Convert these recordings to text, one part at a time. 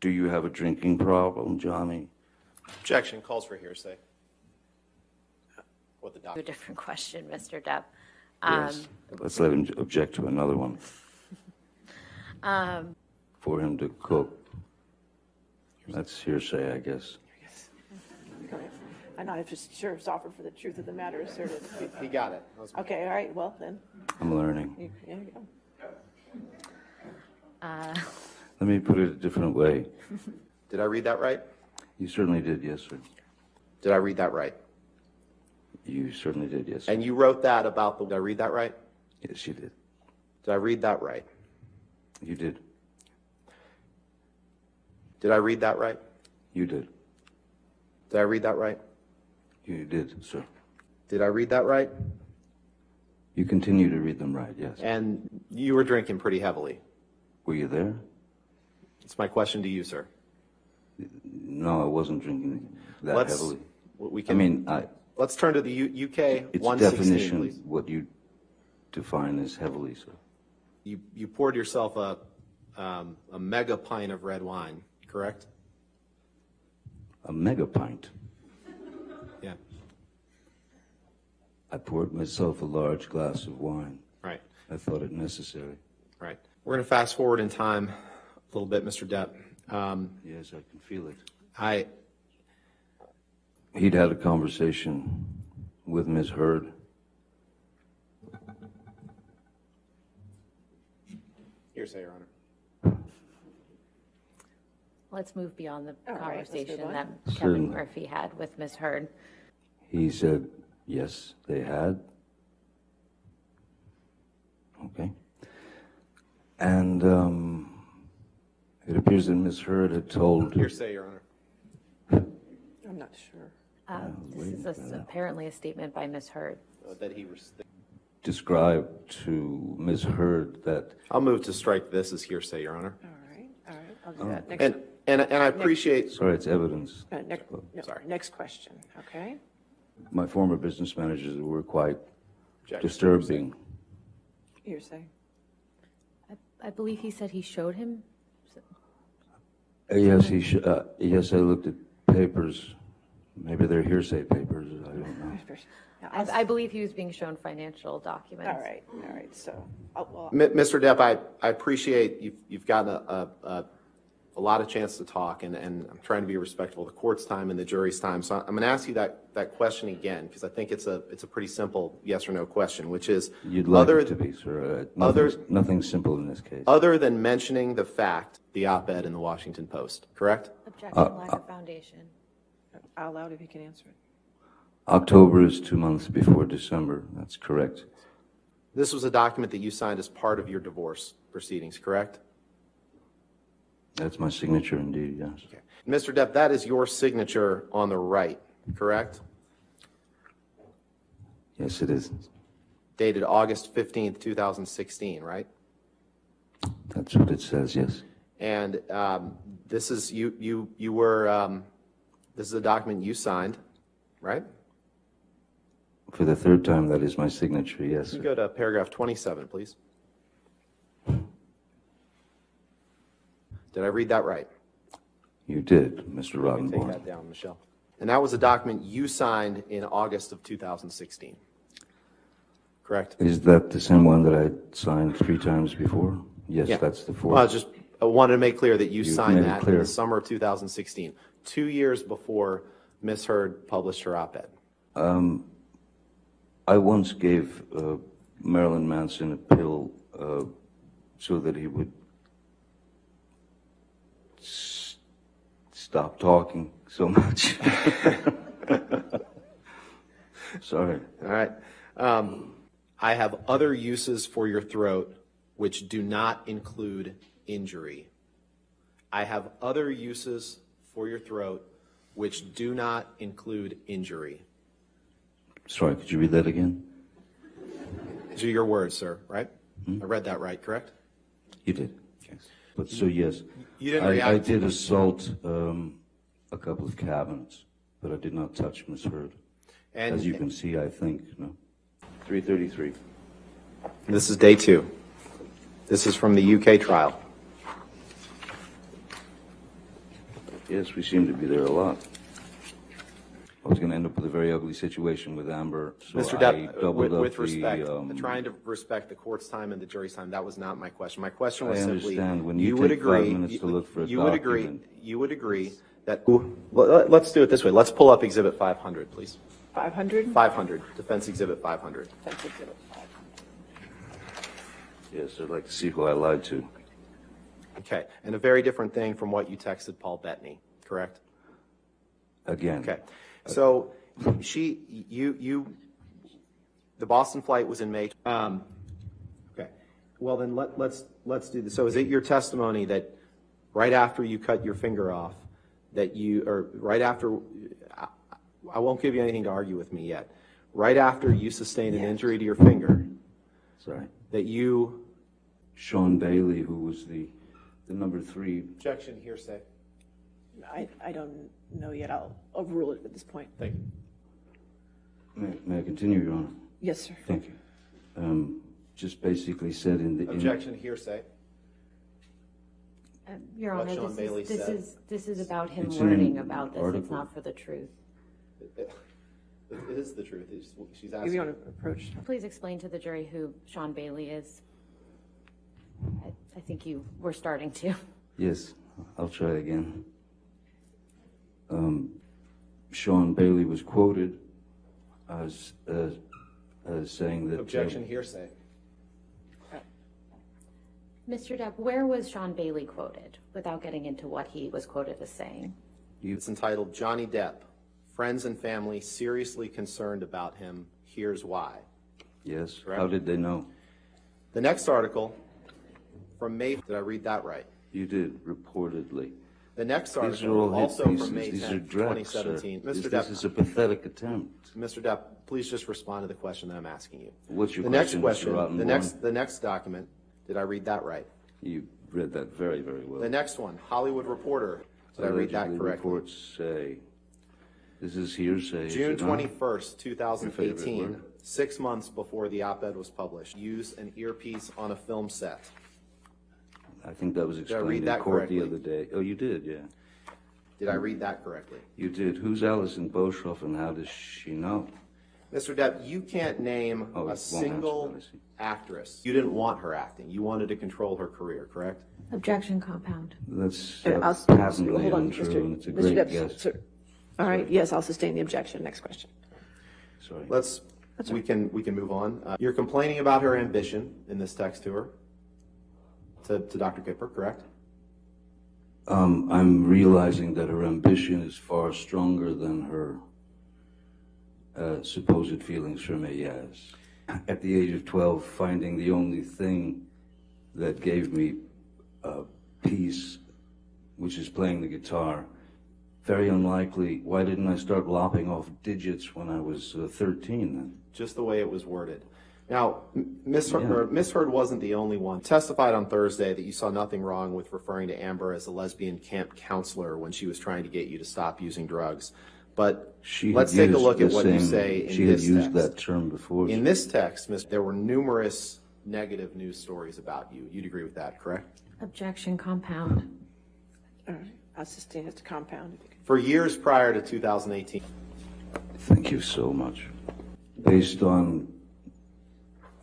Do you have a drinking problem, Johnny? Objection. Calls for hearsay. What the A document? different question, Mr. Depp. Yes. Let's let him object to another one. For him to cook. That's hearsay, I guess. I'm not just sure if it's offered for the truth of the matter asserted. He got it. That was my- Okay, all right, well, then, I'm learning. there you go. Let me put it a different way. Did I read that right? You certainly did, yes, sir. Did I read that right? You certainly did, yes, sir. And you wrote that about the, did I read that right? Yes, you did. Did I read that right? You did. Did I read that right? You did. Did I read that right? You did, sir. Did I read that right? You continue to read them right, yes. And you were drinking pretty heavily. Were you there? It's my question to you, sir. No, I wasn't drinking that heavily. We I can, mean, let's turn to the UK it's 116, definition, please. what you define as heavily, sir. You poured yourself a mega pint of red wine, correct? A mega pint. Yeah. I poured myself a large glass of wine. Right. I thought it necessary. Right. We're going to fast forward in time a little bit, Mr. Depp. Yes, I can feel it. He'd had a conversation with Ms. Heard. Hearsay, Your Honor. Let's move beyond the All right, let's move conversation on. that Certainly. Kevin Murphy had with Ms. Heard. He said, yes, they had. Okay. And it appears that Ms. Heard had told... Hearsay, Your Honor. I'm not sure. This is apparently a statement by Ms. Heard. That he was. described to Ms. Heard that... I'll move to strike this as hearsay, Your Honor. All right, I'll do that. Next, And I appreciate. Sorry, it's evidence. Sorry. next question, okay? My former business managers were quite Objection. disturbing. Hearsay. I believe he said he showed him. Yes, yes, I looked at papers. Maybe they're hearsay papers, I don't know. I believe he was being shown financial documents. All right, so, well, Mr. Depp, I appreciate you've gotten a lot of chance to talk, and I'm trying to be respectful of the court's time and the jury's time. So I'm going to ask you that question again, because I think it's a pretty simple yes or no question, which is... You'd like it to be, sir. Nothing simple in this case. Other than mentioning the fact, the op-ed in the Washington Post, correct? Objection, lack of foundation. out loud if you can answer it. October is 2 months before December. That's correct. This was a document that you signed as part of your divorce proceedings, correct? That's my signature indeed, yes. Okay. Mr. Depp, that is your signature on the right, correct? Yes, it is. Dated August 15th, 2016, right? That's what it says, yes. And this is you were this is a document you signed, right? For the third time, that is my signature, yes, You sir. go to paragraph 27, please. Did I read that right? You did, Mr. Take Rottenborn. that down, Michelle. And that was a document you signed in August of 2016, correct? Is that the same one that I signed 3 times before? Yes, Yeah. that's the fourth. Well, I wanted to make clear that you You've signed made it that in clear. the summer of 2016, 2 years before Ms. Heard published her op-ed. I once gave Marilyn Manson a pill so that he would stop talking so much. Sorry. All right. I have other uses for your throat which do not include injury. I have other uses for your throat which do not include injury. Sorry, could you read that again? These are your words, sir, right? I read that right, correct? You did. But so, yes. You didn't I react to did the- assault a couple of cabinets, but I did not touch Miss Heard. And As you can see, I think, no. 333. this is day 2. This is from the UK trial. Yes, we seem to be there a lot. I was going to end up with a very ugly situation with Amber, so Mr. I Depp, doubled up with respect, the, trying to respect the court's time and the jury's time, that was not my question. My question was I simply, understand. When you would take 5 agree, minutes to look for a you would agree, document. you would agree that, let's do it this way. Let's pull up Exhibit 500, please. 500? 500, Defense Exhibit 500. Defense Exhibit 500. yes, I'd like to see who I lied to. Okay, and a very different thing from what you texted Paul Bettany, correct? Again. Okay, so the Boston flight was in May. Okay, well then let's do this. So is it your testimony that right after you cut your finger off, that you, or right after, I won't give you anything to argue with me yet, right after you sustained an injury to your finger, Sorry. that you... Sean Bailey, who was the number 3. Objection, hearsay. I don't know yet. I'll overrule it at this point. Thank you. May I continue, Your Honor? Yes, sir. Thank you. Just basically said in the... Objection, hearsay. Your What Honor, Sean Bailey said. this is about him It's in learning an about this. It's article. not for the truth. It is the truth. She's If asking. you want to approach. Please explain to the jury who Sean Bailey is. I think you were starting to. Yes, I'll try again. Sean Bailey was quoted as saying that... Objection, hearsay. Mr. Depp, where was Sean Bailey quoted, without getting into what he was quoted as saying? It's entitled Johnny Depp, Friends and Family Seriously Concerned About Him, Here's Why. Yes, Correct. how did they know? The next article from May, did I read that right? You did, reportedly. The next These are article, all hit also pieces. from May These 10th, are dregs, 2017. sir. Mr. This Depp, is a pathetic attempt. Mr. Depp, please just respond to the question that I'm asking you. What's your The next question, Mr. question, Rottenborn? the next document, did I read that right? You read that very, very well. The next one, Hollywood Reporter, did I read that Allegedly correctly? reports say, this is hearsay. is June it not? 21st, Your 2018, favorite word. 6 months before the op-ed was published, used an earpiece on a film set. I think that was I explained read in that court correctly? the other day. Oh, you did, yeah. Did I read that correctly? You did. Who's Alison Boshoff and how does she know? Mr. Depp, you can't name Oh, it a won't single answer, I see. actress. You didn't want her acting. You wanted to control her career, correct? Objection, compound. That's Hold patently on, untrue, and it's a Mr. great Depp, guess. sir. All right, yes, I'll sustain the objection. Next question. Sorry. We can move on. You're complaining about her ambition in this text to her, to Dr. Kipper, correct? I'm realizing that her ambition is far stronger than her supposed feelings for me, yes. At the age of 12, finding the only thing that gave me peace, which is playing the guitar, very unlikely. Why didn't I start lopping off digits when I was 13 then? Just the way it was worded. Now, Ms. Heard wasn't the only one. Testified on Thursday that you saw nothing wrong with referring to Amber as a lesbian camp counselor when she was trying to get you to stop using drugs. But let's take a look at what you say in this text. She had used that term before. In this text, there were numerous negative news stories about you. You'd agree with that, correct? Objection, compound. All right, I'll sustain it to compound. If you can. For years prior to 2018. Thank you so much. Based on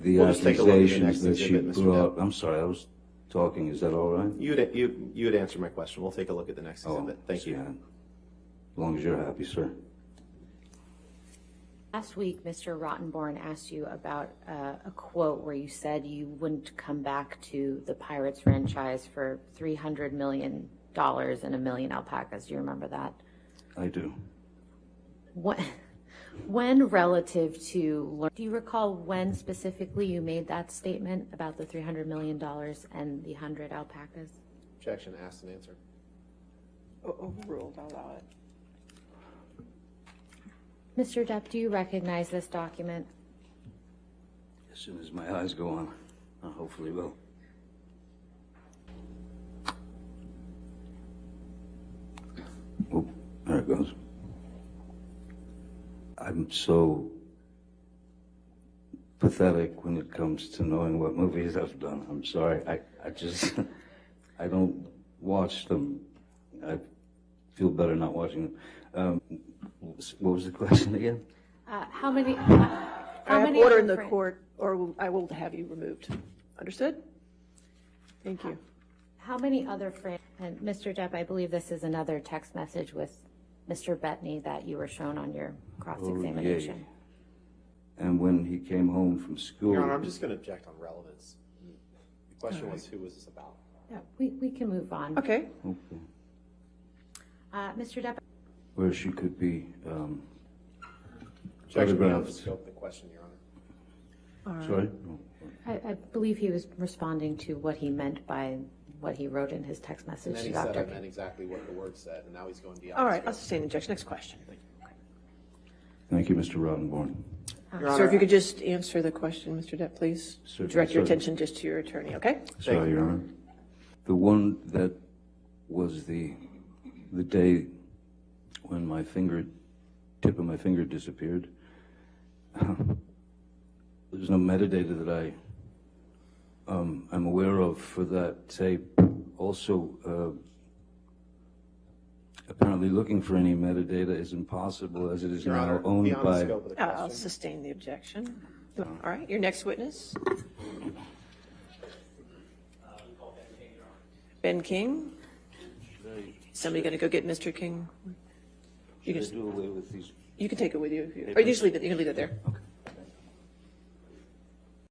the We'll just take a look at the accusations next that she exhibit, Mr. brought. Depp. I'm sorry, I was talking. Is that all right? You would answer my question. We'll take a look at the next exhibit. Thank you. yeah. As long as you're happy, sir. Last week, Mr. Rottenborn asked you about a quote where you said you wouldn't come back to the Pirates franchise for $300 million and 1 million alpacas. Do you remember that? I do. When relative to, do you recall when specifically you made that statement about the $300 million and the 100 alpacas? Objection, asked and answered. Overruled, I'll allow it. Mr. Depp, do you recognize this document? As soon as my eyes go on, I hopefully will. Oh, there it goes. I'm so pathetic when it comes to knowing what movies I've done. I'm sorry. I just, I don't watch them. I've feel better not watching them. What was the question again? How many? I How have many order other in the fran- court, or I will have you removed. Understood? Thank you. How many other and Mr. Depp, I believe this is another text message with Mr. Bettany that you were shown on your cross-examination. And when he came home from school. Your Honor, I'm just going to object on relevance. The question was, who was this about? Yeah, we can move on. Okay. Okay. Mr. Depp, Where she could be Objection beyond the photographed. scope of the question, Your Honor. Sorry? I believe he was responding to what he meant by what he wrote in his text And message then to he said Dr. I meant exactly what the word said, and now he's going beyond. All the right, scope. I'll sustain the objection. Next question. Thank you, Mr. Rottenborn. Your Sir, Honor, if you could just answer the question, Mr. Depp, please. Certainly, Direct your sorry. attention just to your attorney, okay? Sorry, Your Honor. The one that was the day when my tip of my finger disappeared, there's no metadata that I'm aware of for that tape. Also, apparently looking for any metadata is impossible as it is Your now Honor, owned beyond the by. scope of the I'll question. sustain the objection. All right, your next witness. Ben King. Somebody going to go get Mr. King? You Should I can, do away with these? you can take it with you. Or you just leave it, you can leave it there. Okay.